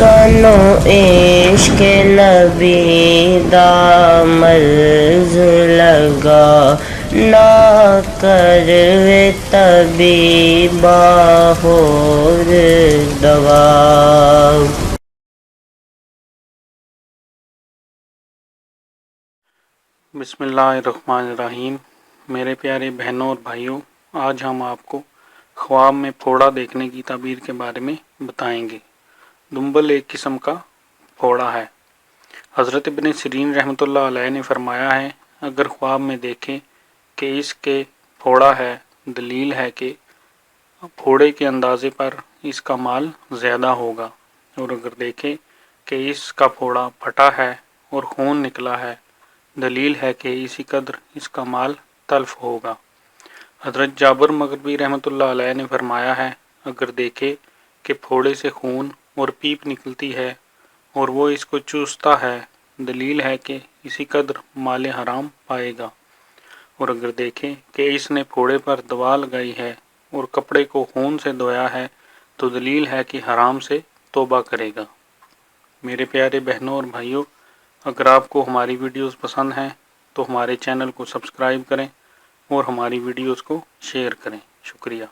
سانو عشق نبی دا مرض لگا، نہ کروے طبیبا ہور دوا۔ بسم اللہ الرحمن الرحیم۔ میرے پیارے بہنوں اور بھائیوں، آج ہم آپ کو خواب میں پھوڑا دیکھنے کی تعبیر کے بارے میں بتائیں گے۔ دنبل ایک قسم کا پھوڑا ہے۔ حضرت ابن سیرین رحمۃ اللہ علیہ نے فرمایا ہے، اگر خواب میں دیکھیں کہ اس کے پھوڑا ہے، دلیل ہے کہ پھوڑے کے اندازے پر اس کا مال زیادہ ہوگا، اور اگر دیکھیں کہ اس کا پھوڑا پھٹا ہے اور خون نکلا ہے، دلیل ہے کہ اسی قدر اس کا مال تلف ہوگا۔ حضرت جابر مغربی رحمۃ اللہ علیہ نے فرمایا ہے، اگر دیکھے کہ پھوڑے سے خون اور پیپ نکلتی ہے اور وہ اس کو چوستا ہے، دلیل ہے کہ اسی قدر مال حرام پائے گا، اور اگر دیکھے کہ اس نے پھوڑے پر دوا لگائی ہے اور کپڑے کو خون سے دھویا ہے، تو دلیل ہے کہ حرام سے توبہ کرے گا۔ میرے پیارے بہنوں اور بھائیوں، اگر آپ کو ہماری ویڈیوز پسند ہیں تو ہمارے چینل کو سبسکرائب کریں اور ہماری ویڈیوز کو شیئر کریں۔ شکریہ۔